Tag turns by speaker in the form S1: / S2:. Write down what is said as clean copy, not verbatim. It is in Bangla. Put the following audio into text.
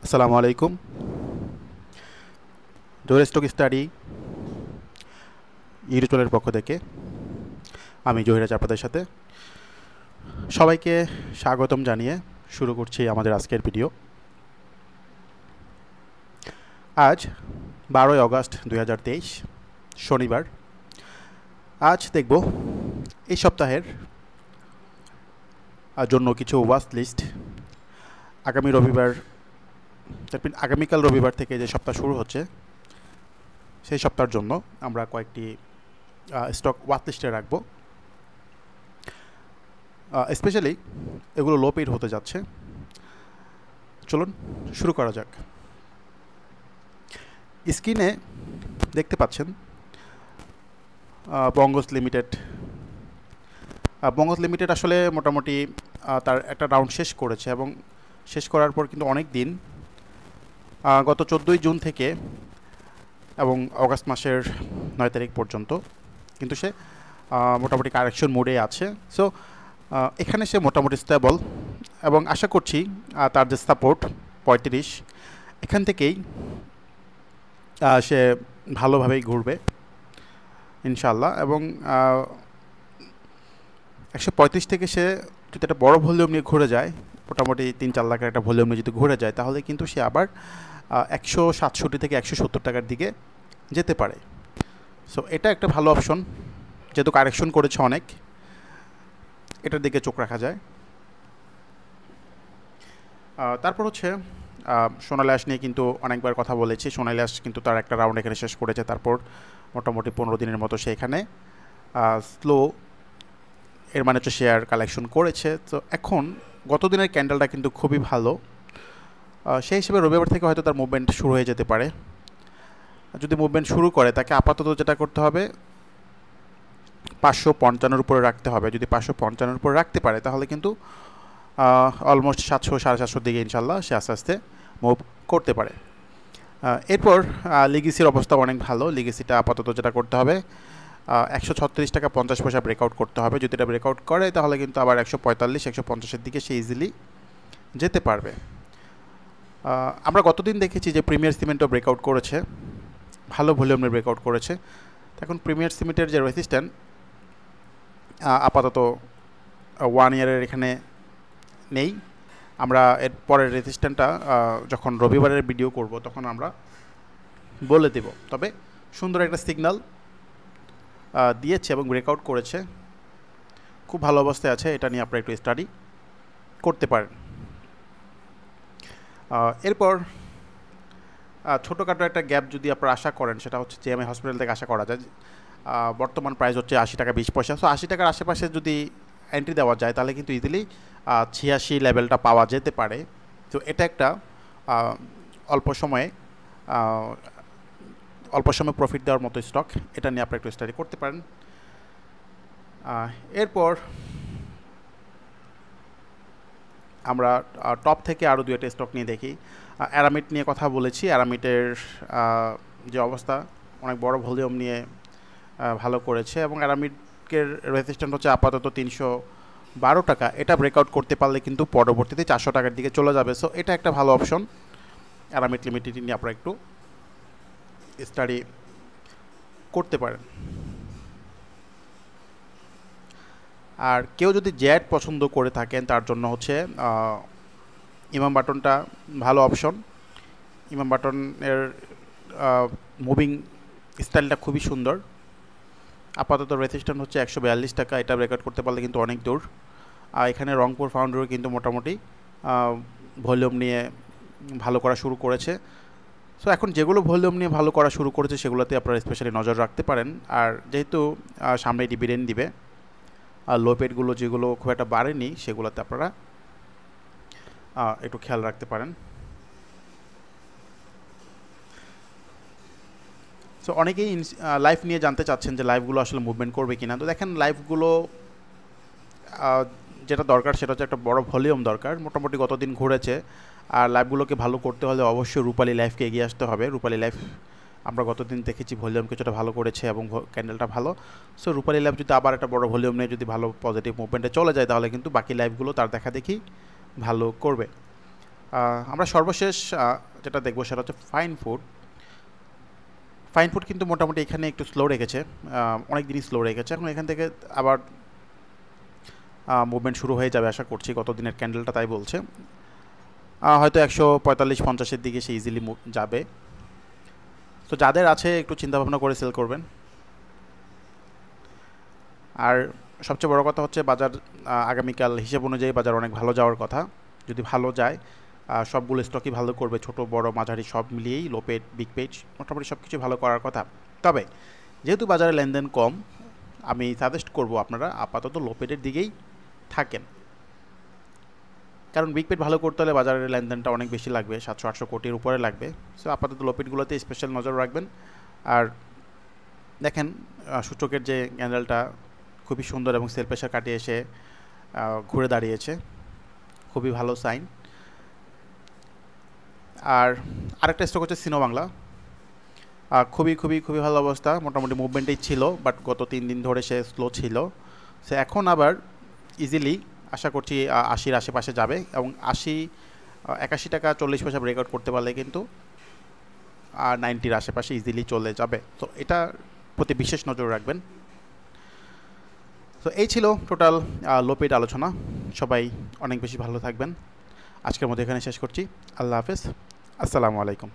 S1: আসসালামু আলাইকুম। জহির স্টক স্টাডি ইউটিউব চ্যানেলের পক্ষ থেকে আমি জহির আপনাদের সাথে সবাইকে স্বাগতম জানিয়ে শুরু করছি আমাদের আজকের ভিডিও। আজ 12 অগস্ট 2023 শনিবার। আজ দেখব এই সপ্তাহের জন্য কিছু ওয়াচ লিস্ট। আগামীকাল রবিবার থেকে যে সপ্তাহ শুরু হচ্ছে সেই সপ্তাহের জন্য আমরা কয়েকটি স্টক ওয়াচ লিস্টে রাখবো। স্পেশালি এগুলো লো পেইড হতে যাচ্ছে। চলুন শুরু করা যাক। স্ক্রিনে দেখতে পাচ্ছেন বঙ্গস লিমিটেড আসলে মোটামুটি তার একটা রাউন্ড শেষ করেছে এবং শেষ করার পর কিন্তু অনেক দিন গত 14 জুন থেকে এবং অগাস্ট মাসের 9 তারিখ পর্যন্ত কিন্তু সে মোটামুটি কারেকশন মোডে আছে। সো এখানে সে মোটামুটি স্টেবল এবং আশা করছি তার যে সাপোর্ট 35 এখান থেকেই সে ভালোভাবেই ঘুরবে ইনশাল্লাহ। এবং 135 থেকে সে যদি একটা বড় ভলিউম নিয়ে ঘুরে যায়, মোটামুটি 3-4 লাখের একটা ভলিউম নিয়ে যদি ঘুরে যায়, তাহলে কিন্তু সে আবার 167 থেকে 170 টাকার দিকে যেতে পারে। সো এটা একটা ভালো অপশন, যেহেতু কারেকশন করেছে অনেক, এটার দিকে চোখ রাখা যায়। তারপর হচ্ছে সোনালী আঁশ নিয়ে কিন্তু অনেকবার কথা বলেছি। সোনালী আঁশ কিন্তু তার একটা রাউন্ড এখানে শেষ করেছে, তারপর মোটামুটি 15 দিনের মতো সে এখানে স্লো, এর মানে হচ্ছে শেয়ার কালেকশন করেছে। তো এখন গত দিনের ক্যান্ডেলটা কিন্তু খুবই ভালো, সেই হিসেবে রবিবার থেকে হয়তো তার মুভমেন্ট শুরু হয়ে যেতে পারে। যদি মুভমেন্ট শুরু করে তাকে আপাতত যেটা করতে হবে 555 উপরে রাখতে হবে। যদি 555 উপরে রাখতে পারে তাহলে কিন্তু অলমোস্ট 700-750 দিকে ইনশাল্লাহ সে আস্তে আস্তে মুভ করতে পারে। এরপর লিগেসির অবস্থা অনেক ভালো। লিগেসিটা আপাতত যেটা করতে হবে 136 টাকা 50 পয়সা ব্রেকআউট করতে হবে। যদি এটা ব্রেকআউট করে তাহলে কিন্তু আবার 145-150-এর দিকে সে ইজিলি যেতে পারবে। আমরা গতদিন দেখেছি যে প্রিমিয়ার সিমেন্টও ব্রেকআউট করেছে, ভালো ভলিউমের ব্রেকআউট করেছে। এখন প্রিমিয়ার সিমেন্টের যে রেজিস্ট্যান্ট আপাতত 1 ইয়ারের এখানে নেই। আমরা এর পরের রেজিস্ট্যান্টটা যখন রবিবারের ভিডিও করব তখন আমরা বলে দেব। তবে সুন্দর একটা সিগন্যাল দিয়েছে এবং ব্রেকআউট করেছে, খুব ভালো অবস্থায় আছে। এটা নিয়ে আপনারা একটু স্টাডি করতে পারেন। এরপর ছোটোখাটো একটা গ্যাপ যদি আপনারা আশা করেন, সেটা হচ্ছে জিএমআই হসপিটাল থেকে আশা করা যায়। বর্তমান প্রাইস হচ্ছে 80 টাকা 20 পয়সা। সো 80 টাকার আশেপাশে যদি এন্ট্রি দেওয়া যায় তাহলে কিন্তু ইজিলি 86 লেভেলটা পাওয়া যেতে পারে। তো এটা একটা অল্প সময়ে প্রফিট দেওয়ার মতো স্টক। এটা নিয়ে আপনারা একটু স্টাডি করতে পারেন। এরপর আমরা টপ থেকে আরও 2-একটা স্টক নিয়ে দেখি। অ্যারামিড নিয়ে কথা বলেছি। অ্যারামিডের যে অবস্থা, অনেক বড় ভলিউম নিয়ে ভালো করেছে এবং অ্যারামিডের রেজিস্ট্যান্ট হচ্ছে আপাতত 312 টাকা। এটা ব্রেকআউট করতে পারলে কিন্তু পরবর্তীতে 400 টাকার দিকে চলে যাবে। সো এটা একটা ভালো অপশন। অ্যারামিড লিমিটেড নিয়ে আপনারা একটু স্টাডি করতে পারেন। আর কেউ যদি জেড পছন্দ করে থাকেন তার জন্য হচ্ছে ইমাম বাটনটা ভালো অপশন। ইমাম বাটনের মুভিং স্টাইলটা খুবই সুন্দর। আপাতত রেজিস্ট্যান্ট হচ্ছে 142 টাকা। এটা ব্রেকআউট করতে পারলে কিন্তু অনেক দূর। আর এখানে রংপুর ফাউন্ডারও কিন্তু মোটামুটি ভলিউম নিয়ে ভালো করা শুরু করেছে। সো এখন যেগুলো ভলিউম নিয়ে ভালো করা শুরু করেছে সেগুলোতে আপনারা স্পেশালি নজর রাখতে পারেন। আর যেহেতু সামনে ডিভিডেন্ড দিবে, আর লো পেডগুলো যেগুলো খুব একটা বাড়েনি সেগুলোতে আপনারা একটু খেয়াল রাখতে পারেন। সো অনেকেই লাইভ নিয়ে জানতে চাচ্ছেন যে লাইভগুলো আসলে মুভমেন্ট করবে কিনা। তো দেখেন, লাইভগুলো যেটা দরকার সেটা হচ্ছে একটা বড় ভলিউম দরকার। মোটামুটি গতদিন ঘুরেছে। আর লাইভগুলোকে ভালো করতে হলে অবশ্যই রূপালী লাইভকে এগিয়ে আসতে হবে। রূপালী লাইভ আমরা গতদিন দেখেছি ভলিউম কিছুটা ভালো করেছে এবং ক্যান্ডেলটা ভালো। সো রূপালী লাইভ যদি আবার একটা বড় ভলিউম নিয়ে যদি ভালো পজিটিভ মুভমেন্টে চলে যায় তাহলে কিন্তু বাকি লাইভগুলো তার দেখা দেখি ভালো করবে। আমরা সর্বশেষ যেটা দেখবো সেটা হচ্ছে ফাইন ফুড কিন্তু মোটামুটি এখানে একটু স্লো রেখেছে, অনেক দিনই স্লো রেখেছে। এখন এখান থেকে আবার মুভমেন্ট শুরু হয়ে যাবে আশা করছি, গত দিনের ক্যান্ডেলটা তাই বলছে। হয়তো 145-50-এর দিকে সে ইজিলি যাবে। তো যাদের আছে একটু চিন্তাভাবনা করে সেল করবেন। আর সবচেয়ে বড় কথা হচ্ছে বাজার আগামীকাল হিসেব অনুযায়ী বাজার অনেক ভালো যাওয়ার কথা। যদি ভালো যায় সবগুলো স্টকই ভালো করবে, ছোট বড় মাঝারি সব মিলিয়েই লো পেজ বিগ পেজ মোটামুটি সব কিছু ভালো করার কথা। তবে যেহেতু বাজারে লেনদেন কম, আমি সাজেস্ট করব আপনারা আপাতত লো পেজের দিকেই থাকেন, কারণ বিগ পেজ ভালো করতে হলে বাজারের লেনদেনটা অনেক বেশি লাগবে, 700-800 কোটির উপরে লাগবে। সো আপাতত লো পেজগুলোতে স্পেশাল নজর রাখবেন। আর দেখেন সূচকের যে ক্যান্ডেলটা খুবই সুন্দর এবং সেল প্রেশার কাটিয়ে এসে ঘুরে দাঁড়িয়েছে, খুবই ভালো সাইন। আর আরেকটা স্টক হচ্ছে সিনো বাংলা, খুবই ভালো অবস্থা, মোটামুটি মুভমেন্টেই ছিল, বাট গত 3 দিন ধরে সে স্লো ছিল। সে এখন আবার ইজিলি আশা করছি 80-র আশেপাশে যাবে, এবং 81 টাকা 40 পয়সা ব্রেকআউট করতে পারলে কিন্তু 90-র আশেপাশে ইজিলি চলে যাবে। তো এটা প্রতি বিশেষ নজর রাখবেন। তো এই ছিল টোটাল লো পেড আলোচনা। সবাই অনেক বেশি ভালো থাকবেন। আজকের মধ্যে এখানে শেষ করছি। আল্লাহ হাফেজ, আসসালামু আলাইকুম।